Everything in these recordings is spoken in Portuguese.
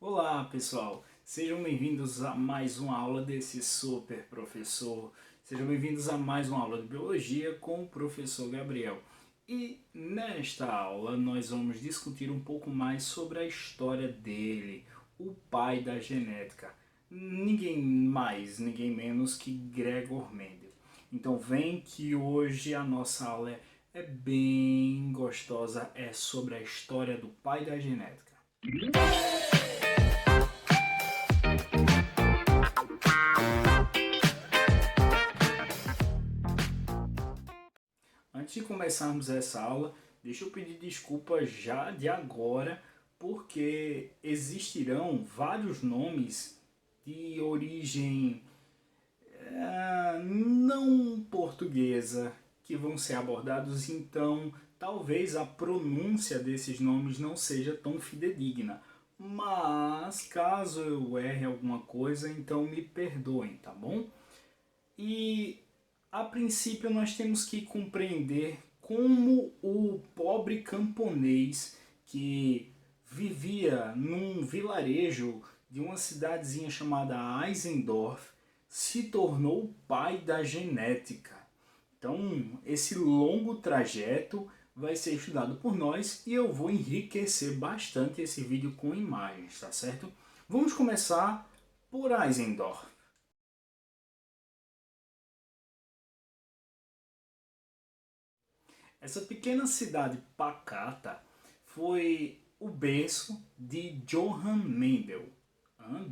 Olá pessoal, sejam bem-vindos a mais uma aula desse super professor. Sejam bem-vindos a mais uma aula de Biologia com o professor Gabriel. E nesta aula nós vamos discutir um pouco mais sobre a história dele, o pai da genética. Ninguém mais, ninguém menos que Gregor Mendel. Então vem que hoje a nossa aula é bem gostosa, é sobre a história do pai da genética. Antes de começarmos essa aula, deixa eu pedir desculpas já de agora, porque existirão vários nomes de origem não portuguesa que vão ser abordados, então talvez a pronúncia desses nomes não seja tão fidedigna. Mas caso eu erre alguma coisa, então me perdoem, tá bom? E a princípio nós temos que compreender como o pobre camponês que vivia num vilarejo de uma cidadezinha chamada Eisendorf se tornou o pai da genética. Então, esse longo trajeto vai ser estudado por nós e eu vou enriquecer bastante esse vídeo com imagens, tá certo? Vamos começar por Eisendorf. Essa pequena cidade pacata foi o berço de Johann Mendel.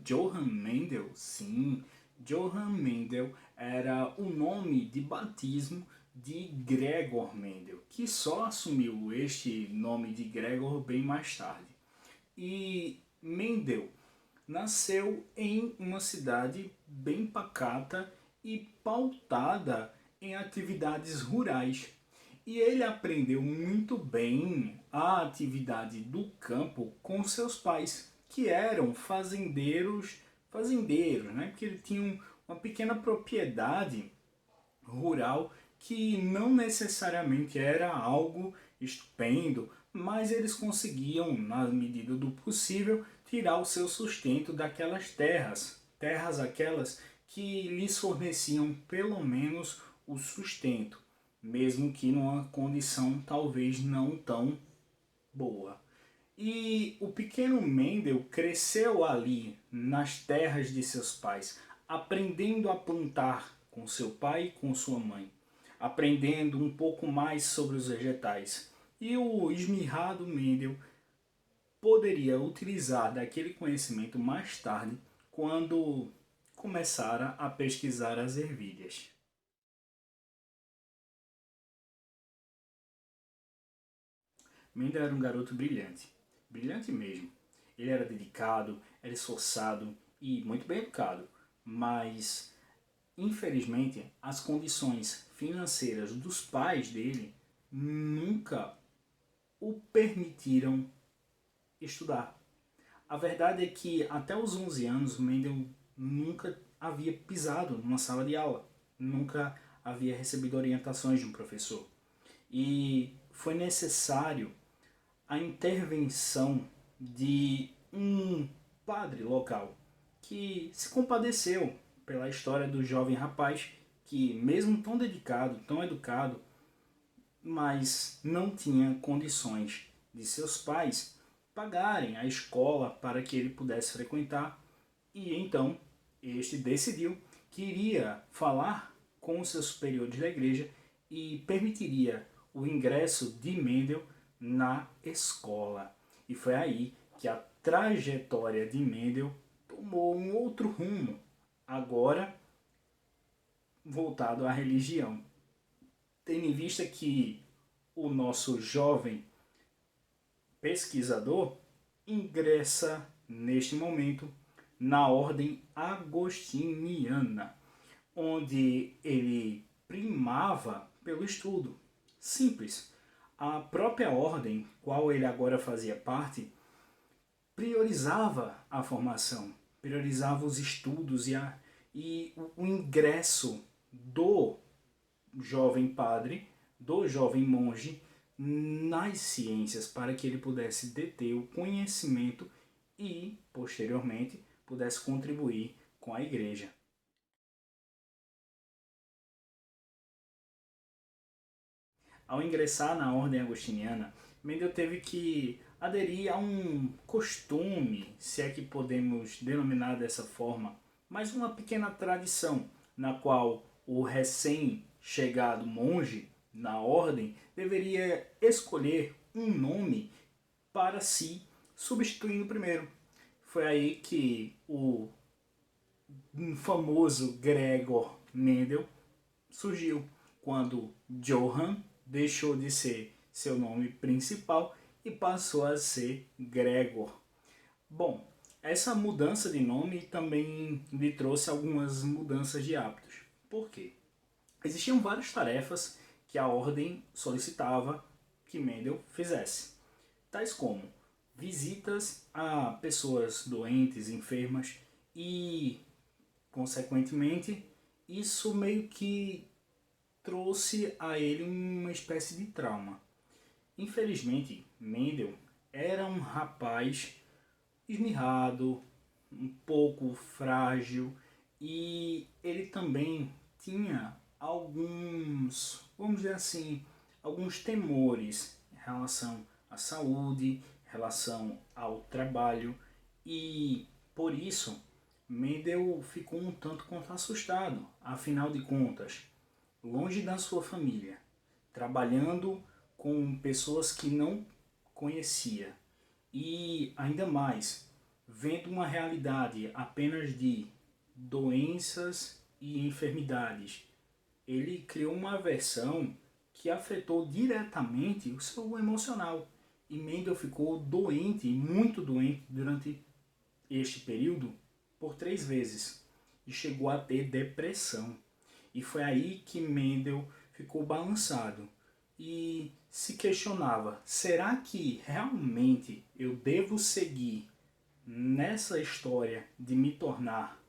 Johann Mendel? Sim, Johann Mendel era o nome de batismo de Gregor Mendel, que só assumiu este nome de Gregor bem mais tarde. E Mendel nasceu em uma cidade bem pacata e pautada em atividades rurais. E ele aprendeu muito bem a atividade do campo com seus pais, que eram fazendeiros, né? Porque ele tinha uma pequena propriedade rural que não necessariamente era algo estupendo, mas eles conseguiam, na medida do possível, tirar o seu sustento daquelas terras, terras aquelas que lhes forneciam pelo menos o sustento, mesmo que numa condição talvez não tão boa. E o pequeno Mendel cresceu ali, nas terras de seus pais, aprendendo a plantar com seu pai e com sua mãe, aprendendo um pouco mais sobre os vegetais. E o esmirrado Mendel poderia utilizar daquele conhecimento mais tarde, quando começara a pesquisar as ervilhas. Mendel era um garoto brilhante, brilhante mesmo. Ele era dedicado, era esforçado e muito bem educado, mas infelizmente as condições financeiras dos pais dele nunca o permitiram estudar. A verdade é que até os 11 anos Mendel nunca havia pisado numa sala de aula, nunca havia recebido orientações de um professor. E foi necessário a intervenção de um padre local que se compadeceu pela história do jovem rapaz que, mesmo tão dedicado, tão educado, mas não tinha condições de seus pais pagarem a escola para que ele pudesse frequentar. E então este decidiu que iria falar com os seus superiores da igreja e permitiria o ingresso de Mendel na escola. E foi aí que a trajetória de Mendel tomou um outro rumo, agora voltado à religião. Tendo em vista que o nosso jovem pesquisador ingressa neste momento na ordem agostiniana, onde ele primava pelo estudo. Simples. A própria ordem, qual ele agora fazia parte, priorizava a formação, priorizava os estudos e o ingresso do jovem padre, do jovem monge, nas ciências, para que ele pudesse deter o conhecimento e, posteriormente pudesse contribuir com a igreja. Ao ingressar na ordem agostiniana, Mendel teve que aderir a um costume, se é que podemos denominar dessa forma, mas uma pequena tradição, na qual o recém-chegado monge na ordem deveria escolher um nome para si, substituindo o primeiro. Foi aí que o famoso Gregor Mendel surgiu, quando Johann deixou de ser seu nome principal e passou a ser Gregor. Bom, essa mudança de nome também lhe trouxe algumas mudanças de hábitos. Por quê? Existiam várias tarefas que a ordem solicitava que Mendel fizesse, tais como visitas a pessoas doentes, enfermas e, consequentemente, isso meio que trouxe a ele uma espécie de trauma. Infelizmente, Mendel era um rapaz esmirrado, um pouco frágil, e ele também tinha alguns, vamos dizer assim, alguns temores em relação à saúde, em relação ao trabalho, e por isso Mendel ficou um tanto quanto assustado. Afinal de contas, longe da sua família, trabalhando com pessoas que não conhecia e ainda mais vendo uma realidade apenas de doenças e enfermidades, ele criou uma aversão que afetou diretamente o seu emocional. E Mendel ficou doente, muito doente, durante este período por 3 vezes e chegou a ter depressão. E foi aí que Mendel ficou balançado e se questionava: será que realmente eu devo seguir nessa história de me tornar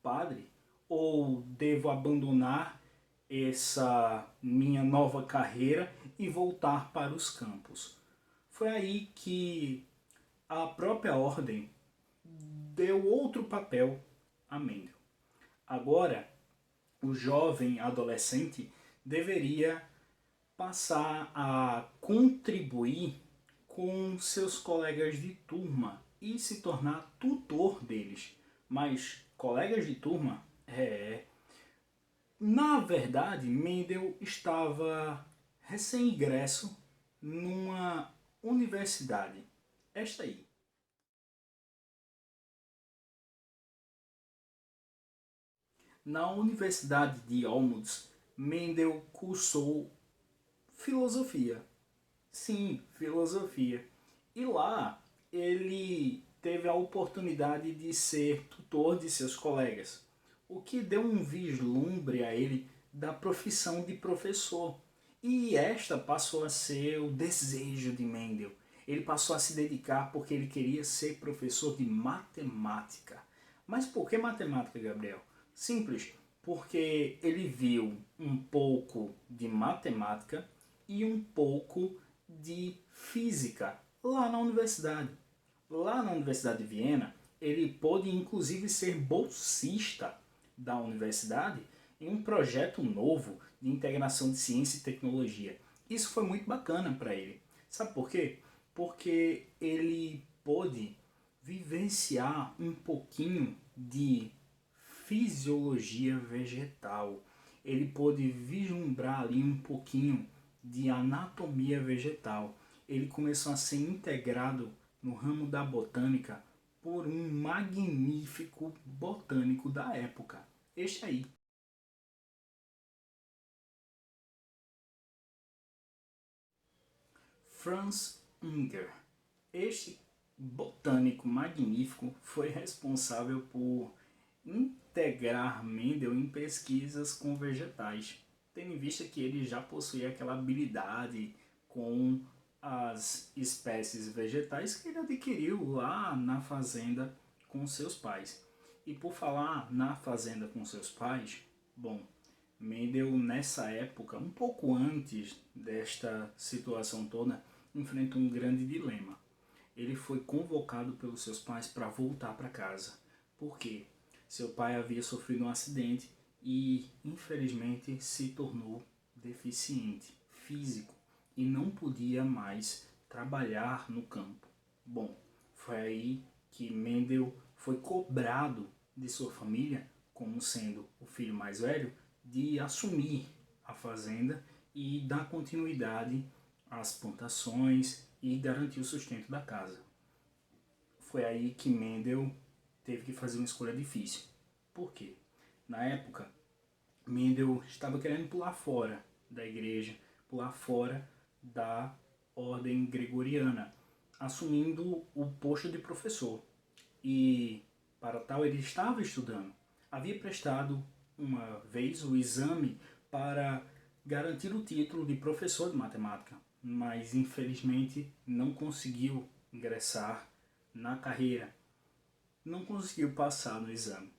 padre? Ou devo abandonar essa minha nova carreira e voltar para os campos? Foi aí que a própria ordem deu outro papel a Mendel. Agora, o jovem adolescente deveria passar a contribuir com seus colegas de turma e se tornar tutor deles. Mas colegas de turma, na verdade, Mendel estava recém-ingresso numa universidade. Esta aí. Na Universidade de Olmutz, Mendel cursou filosofia. Sim, filosofia. E lá ele teve a oportunidade de ser tutor de seus colegas, o que deu um vislumbre a ele da profissão de professor. E esta passou a ser o desejo de Mendel. Ele passou a se dedicar porque ele queria ser professor de matemática. Mas por que matemática, Gabriel? Simples, porque ele viu um pouco de matemática e um pouco de física lá na universidade. Lá na Universidade de Viena, ele pôde inclusive ser bolsista da universidade em um projeto novo de integração de ciência e tecnologia. Isso foi muito bacana para ele. Sabe por quê? Porque ele pôde vivenciar um pouquinho de fisiologia vegetal. Ele pôde vislumbrar ali um pouquinho de anatomia vegetal. Ele começou a ser integrado no ramo da botânica por um magnífico botânico da época. Este aí. Franz Unger. Este botânico magnífico foi responsável por integrar Mendel em pesquisas com vegetais, tendo em vista que ele já possuía aquela habilidade com as espécies vegetais que ele adquiriu lá na fazenda com seus pais. E por falar na fazenda com seus pais, bom, Mendel nessa época, um pouco antes desta situação toda, enfrenta um grande dilema. ele foi convocado pelos seus pais para voltar para casa. Por quê? Seu pai havia sofrido um acidente e, infelizmente, se tornou deficiente físico e não podia mais trabalhar no campo. Bom, foi aí que Mendel foi cobrado de sua família, como sendo o filho mais velho, de assumir a fazenda e dar continuidade às plantações e garantir o sustento da casa. Foi aí que Mendel teve que fazer uma escolha difícil. Por quê? Na época, Mendel estava querendo pular fora da igreja, pular fora da ordem gregoriana, assumindo o posto de professor. E para tal ele estava estudando. Havia prestado uma vez o exame para garantir o título de professor de matemática, mas infelizmente não conseguiu ingressar na carreira, não conseguiu passar no exame.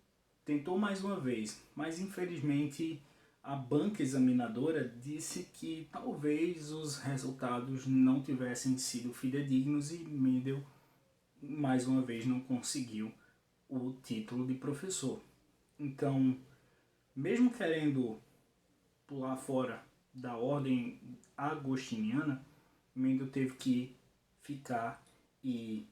Tentou mais uma vez, mas infelizmente a banca examinadora disse que talvez os resultados não tivessem sido fidedignos e Mendel mais uma vez não conseguiu o título de professor. Então, mesmo querendo pular fora da ordem agostiniana, Mendel teve que ficar e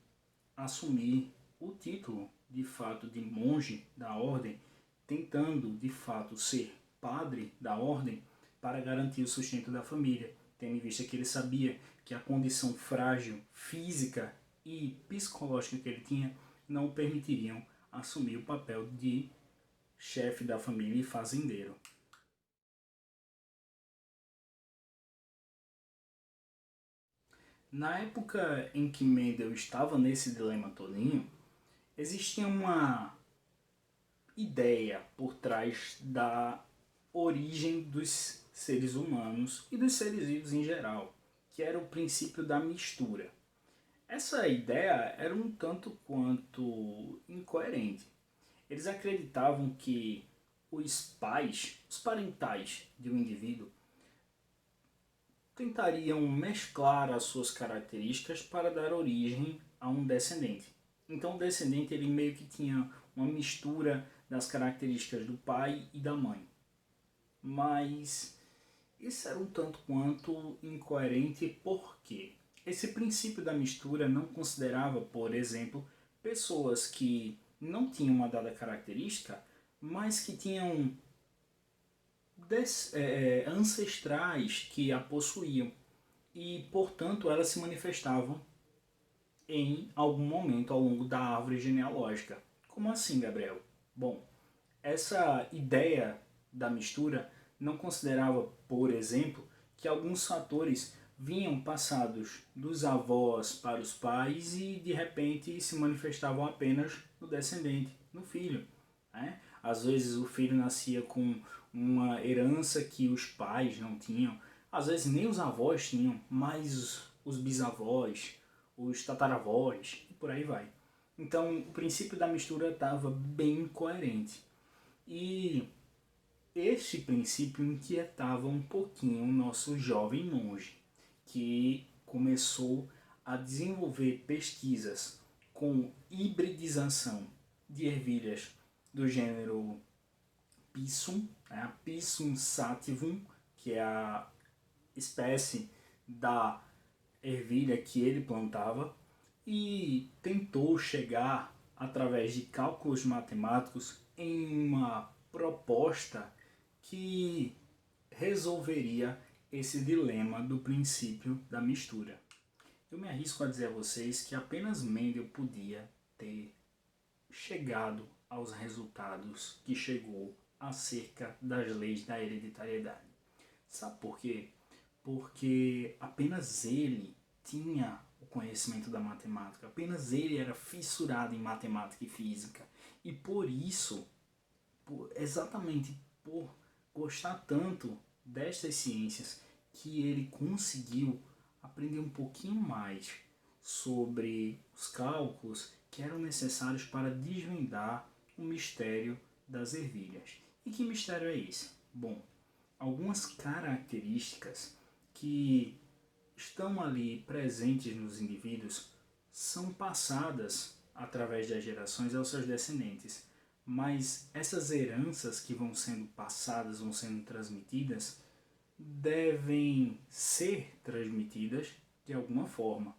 assumir o título de fato de monge da ordem, tentando de fato ser padre da ordem para garantir o sustento da família, tendo em vista que ele sabia que a condição frágil física e psicológica que ele tinha não o permitiriam assumir o papel de chefe da família e fazendeiro. Na época em que Mendel estava nesse dilema todinho, existia uma ideia por trás da origem dos seres humanos e dos seres vivos em geral, que era o princípio da mistura. Essa ideia era um tanto quanto incoerente. Eles acreditavam que os pais, os parentais de um indivíduo, tentariam mesclar as suas características para dar origem a um descendente. Então o descendente ele meio que tinha uma mistura das características do pai e da mãe. Mas isso era um tanto quanto incoerente porque esse princípio da mistura não considerava, por exemplo, pessoas que não tinham uma dada característica, mas que tinham ancestrais que a possuíam e, portanto, elas se manifestavam em algum momento ao longo da árvore genealógica. Como assim, Gabriel? Bom, essa ideia da mistura não considerava, por exemplo, que alguns fatores vinham passados dos avós para os pais e de repente se manifestavam apenas no descendente, no filho. Né? Às vezes o filho nascia com uma herança que os pais não tinham, às vezes nem os avós tinham, mas os bisavós, os tataravós e por aí vai. Então o princípio da mistura estava bem coerente. E este princípio inquietava um pouquinho o nosso jovem monge, que começou a desenvolver pesquisas com hibridização de ervilhas do gênero Pisum, né? Pisum sativum, que é a espécie da ervilha que ele plantava, e tentou chegar, através de cálculos matemáticos, em uma proposta que resolveria esse dilema do princípio da mistura. Eu me arrisco a dizer a vocês que apenas Mendel podia ter chegado aos resultados que chegou acerca das leis da hereditariedade. Sabe por quê? Porque apenas ele tinha o conhecimento da matemática, apenas ele era fissurado em matemática e física. E por isso, exatamente por gostar tanto destas ciências, que ele conseguiu aprender um pouquinho mais sobre os cálculos que eram necessários para desvendar o mistério das ervilhas. E que mistério é esse? Bom, algumas características que estão ali presentes nos indivíduos são passadas através das gerações aos seus descendentes. Mas essas heranças que vão sendo passadas, vão sendo transmitidas, devem ser transmitidas de alguma forma.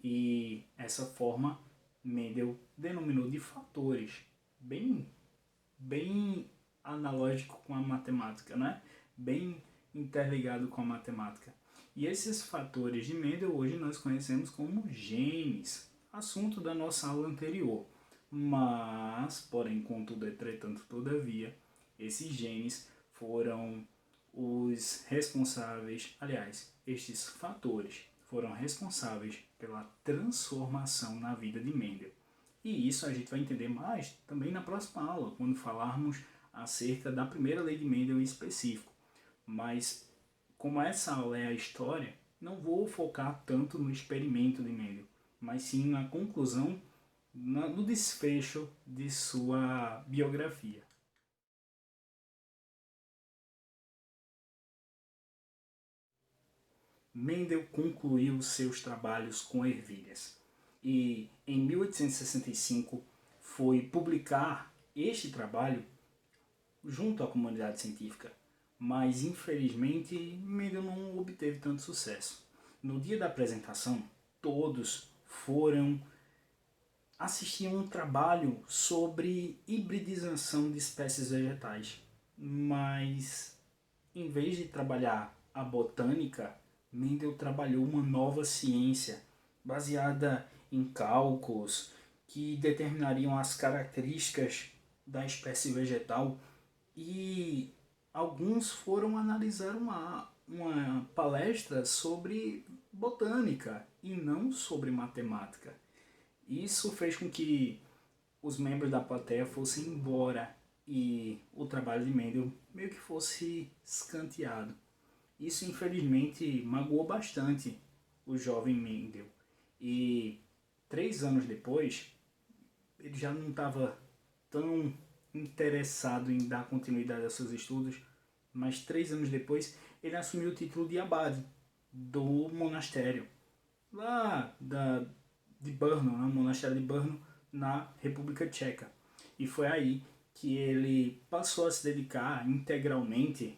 E essa forma Mendel denominou de fatores, bem analógico com a matemática, né? Bem interligado com a matemática. E esses fatores de Mendel hoje nós conhecemos como genes, assunto da nossa aula anterior. Mas, porém, contudo, entretanto, todavia, esses genes foram os responsáveis, aliás, estes fatores foram responsáveis pela transformação na vida de Mendel. E isso a gente vai entender mais também na próxima aula, quando falarmos acerca da primeira lei de Mendel em específico. Mas, como essa aula é a história, não vou focar tanto no experimento de Mendel, mas sim na conclusão, no desfecho de sua biografia. Mendel concluiu seus trabalhos com ervilhas e em 1865 foi publicar este trabalho junto à comunidade científica, mas infelizmente Mendel não obteve tanto sucesso. No dia da apresentação, todos foram assistir a um trabalho sobre hibridização de espécies vegetais, mas em vez de trabalhar a botânica, Mendel trabalhou uma nova ciência baseada em cálculos que determinariam as características da espécie vegetal e alguns foram analisar uma palestra sobre botânica e não sobre matemática. Isso fez com que os membros da plateia fossem embora e o trabalho de Mendel meio que fosse escanteado. Isso infelizmente magoou bastante o jovem Mendel. E 3 anos depois, ele já não estava tão interessado em dar continuidade aos seus estudos, mas 3 anos depois ele assumiu o título de abade do monastério, lá de Brno, né, o monastério de Brno, na República Tcheca. E foi aí que ele passou a se dedicar integralmente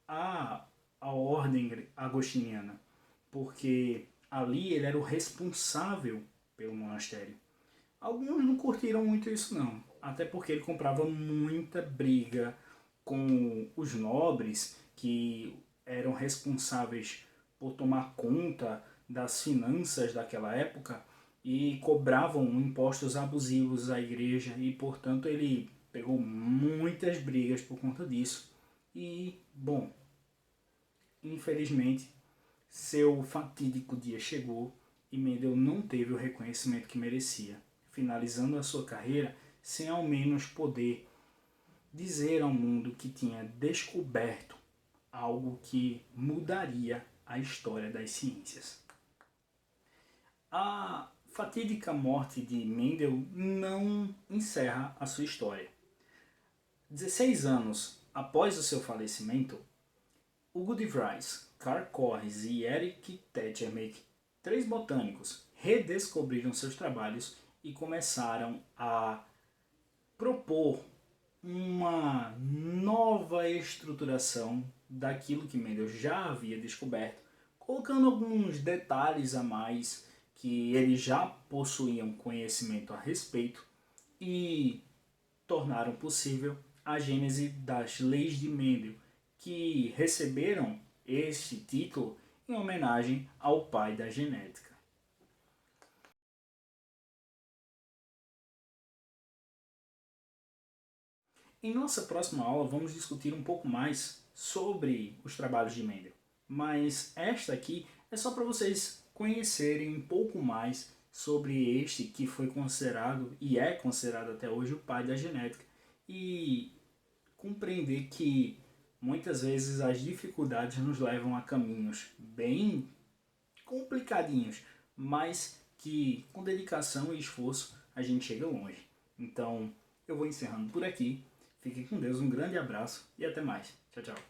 à ordem agostiniana, porque ali ele era o responsável pelo monastério. Alguns não curtiram muito isso não, até porque ele comprava muita briga com os nobres que eram responsáveis por tomar conta das finanças daquela época e cobravam impostos abusivos à igreja e, portanto, ele pegou muitas brigas por conta disso. E, bom, infelizmente, seu fatídico dia chegou e Mendel não teve o reconhecimento que merecia, finalizando a sua carreira sem ao menos poder dizer ao mundo que tinha descoberto algo que mudaria a história das ciências. A fatídica morte de Mendel não encerra a sua história. 16 anos após o seu falecimento, Hugo de Vries, Karl Corres e Erich Tetchermich, 3 botânicos, redescobriram seus trabalhos e começaram a propor uma nova estruturação daquilo que Mendel já havia descoberto, colocando alguns detalhes a mais que eles já possuíam conhecimento a respeito e tornaram possível a gênese das leis de Mendel, que receberam este título em homenagem ao pai da genética. Em nossa próxima aula vamos discutir um pouco mais sobre os trabalhos de Mendel, mas esta aqui é só para vocês conhecerem um pouco mais sobre este que foi considerado e é considerado até hoje o pai da genética e compreender que muitas vezes as dificuldades nos levam a caminhos bem complicadinhos, mas que com dedicação e esforço a gente chega longe. Então eu vou encerrando por aqui. Fiquem com Deus, um grande abraço e até mais. Tchau, tchau.